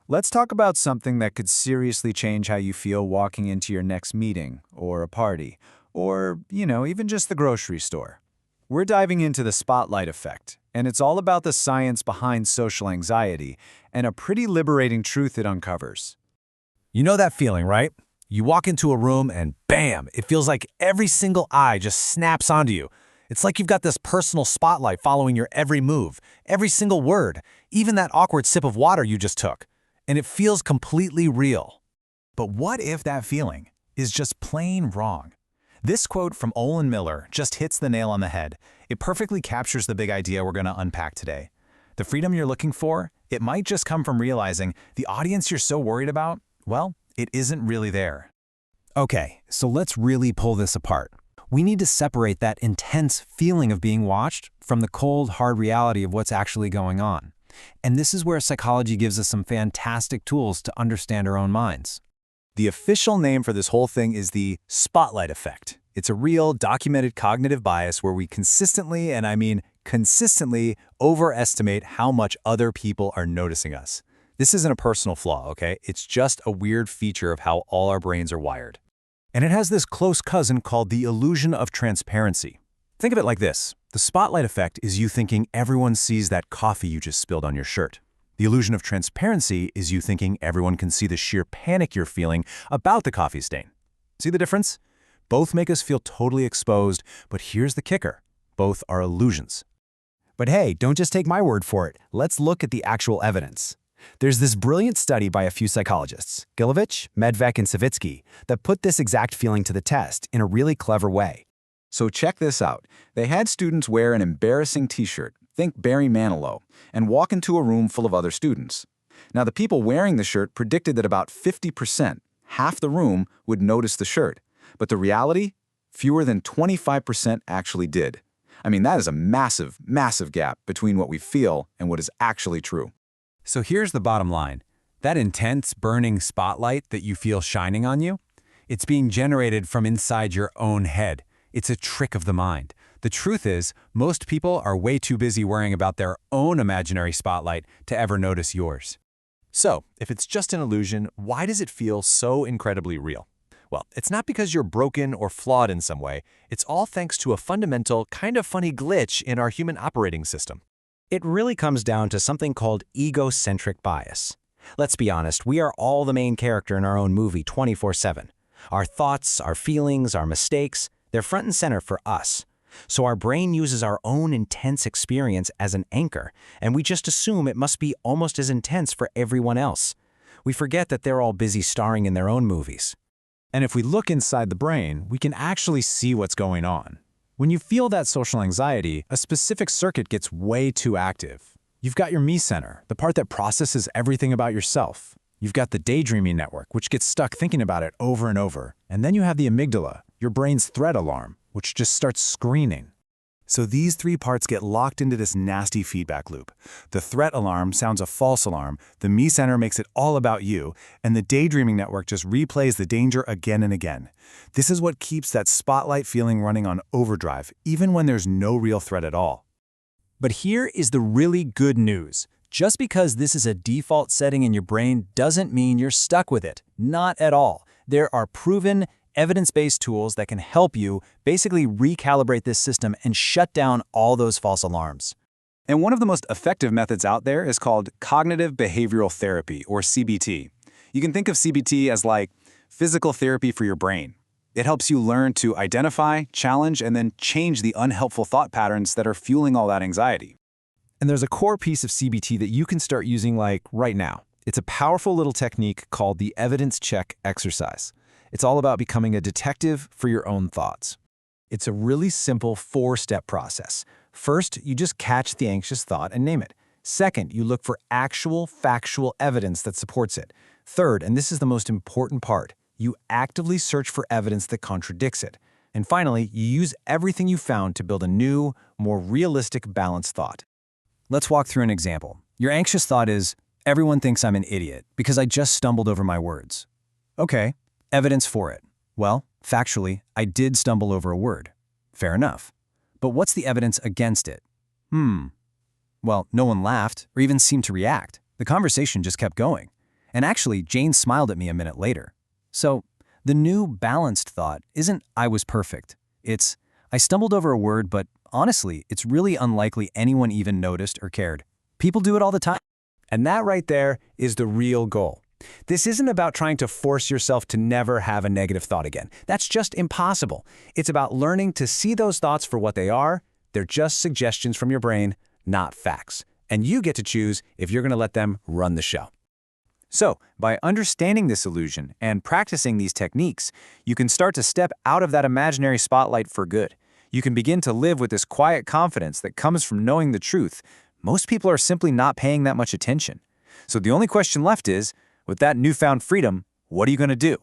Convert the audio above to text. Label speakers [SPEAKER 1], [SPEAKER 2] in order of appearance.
[SPEAKER 1] Let's talk about something that could seriously change how you feel walking into your next meeting, or a party, or, even just the grocery store. We're diving into the spotlight effect, and it's all about the science behind social anxiety and a pretty liberating truth it uncovers.
[SPEAKER 2] You know that feeling, right? You walk into a room and bam, it feels like every single eye just snaps onto you. It's like you've got this personal spotlight following your every move, every single word, even that awkward sip of water you just took. And it feels completely real.
[SPEAKER 3] But what if that feeling is just plain wrong? This quote from Olin Miller just hits the nail on the head. It perfectly captures the big idea we're going to unpack today. The freedom you're looking for, it might just come from realizing the audience you're so worried about, well, it isn't really there.
[SPEAKER 2] Okay, so let's really pull this apart. We need to separate that intense feeling of being watched from the cold, hard reality of what's actually going on. And this is where psychology gives us some fantastic tools to understand our own minds.
[SPEAKER 1] The official name for this whole thing is the spotlight effect. It's a real, documented cognitive bias where we consistently, and I mean consistently, overestimate how much other people are noticing us. This isn't a personal flaw, okay? It's just a weird feature of how all our brains are wired.
[SPEAKER 2] And it has this close cousin called the illusion of transparency. Think of it like this. The spotlight effect is you thinking everyone sees that coffee you just spilled on your shirt. The illusion of transparency is you thinking everyone can see the sheer panic you're feeling about the coffee stain. See the difference? Both make us feel totally exposed, but here's the kicker. Both are illusions.
[SPEAKER 4] But hey, don't just take my word for it. Let's look at the actual evidence. There's this brilliant study by a few psychologists, Gilovich, Medvec, and Savitsky, that put this exact feeling to the test in a really clever way.
[SPEAKER 1] So check this out. They had students wear an embarrassing t-shirt, think Barry Manilow, and walk into a room full of other students. Now, the people wearing the shirt predicted that about 50%, half the room, would notice the shirt. But the reality? Fewer than 25% actually did. I mean, that is a massive, massive gap between what we feel and what is actually true.
[SPEAKER 2] So here's the bottom line. That intense, burning spotlight that you feel shining on you, it's being generated from inside your own head. It's a trick of the mind. The truth is, most people are way too busy worrying about their own imaginary spotlight to ever notice yours.
[SPEAKER 3] So, if it's just an illusion, why does it feel so incredibly real? Well, it's not because you're broken or flawed in some way. It's all thanks to a fundamental, kind of funny glitch in our human operating system.
[SPEAKER 4] It really comes down to something called egocentric bias. Let's be honest, we are all the main character in our own movie 24/7. Our thoughts, our feelings, our mistakes, they're front and center for us. So our brain uses our own intense experience as an anchor, and we just assume it must be almost as intense for everyone else. We forget that they're all busy starring in their own movies.
[SPEAKER 3] And if we look inside the brain, we can actually see what's going on. When you feel that social anxiety, a specific circuit gets way too active. You've got your me center, the part that processes everything about yourself. You've got the daydreaming network, which gets stuck thinking about it over and over. And then you have the amygdala, your brain's threat alarm, which just starts screaming. So these three parts get locked into this nasty feedback loop. The threat alarm sounds a false alarm, the me center makes it all about you, and the daydreaming network just replays the danger again and again. This is what keeps that spotlight feeling running on overdrive, even when there's no real threat at all.
[SPEAKER 4] But here is the really good news. Just because this is a default setting in your brain doesn't mean you're stuck with it. Not at all. There are proven, evidence-based tools that can help you basically recalibrate this system and shut down all those false alarms.
[SPEAKER 1] And one of the most effective methods out there is called cognitive behavioral therapy, or CBT. You can think of CBT as like physical therapy for your brain. It helps you learn to identify, challenge, and then change the unhelpful thought patterns that are fueling all that anxiety.
[SPEAKER 2] And there's a core piece of CBT that you can start using like right now. It's a powerful little technique called the evidence check exercise. It's all about becoming a detective for your own thoughts. It's a really simple 4-step process. First, you just catch the anxious thought and name it. Second, you look for actual, factual evidence that supports it. Third, and this is the most important part, you actively search for evidence that contradicts it. And finally, you use everything you found to build a new, more realistic, balanced thought. Let's walk through an example. Your anxious thought is, everyone thinks I'm an idiot because I just stumbled over my words. Okay, evidence for it. Well, factually, I did stumble over a word. Fair enough. But what's the evidence against it? Well, no one laughed or even seemed to react. The conversation just kept going.
[SPEAKER 5] And actually, Jane smiled at me a minute later. So, the new balanced thought isn't "I was perfect." It's "I stumbled over a word, but honestly, it's really unlikely anyone even noticed or cared." People do it all the time.
[SPEAKER 2] And that right there is the real goal. This isn't about trying to force yourself to never have a negative thought again. That's just impossible. It's about learning to see those thoughts for what they are. They're just suggestions from your brain, not facts. And you get to choose if you're going to let them run the show.
[SPEAKER 1] So, by understanding this illusion and practicing these techniques, you can start to step out of that imaginary spotlight for good. You can begin to live with this quiet confidence that comes from knowing the truth. Most people are simply not paying that much attention. So the only question left is, with that newfound freedom, what are you going to do?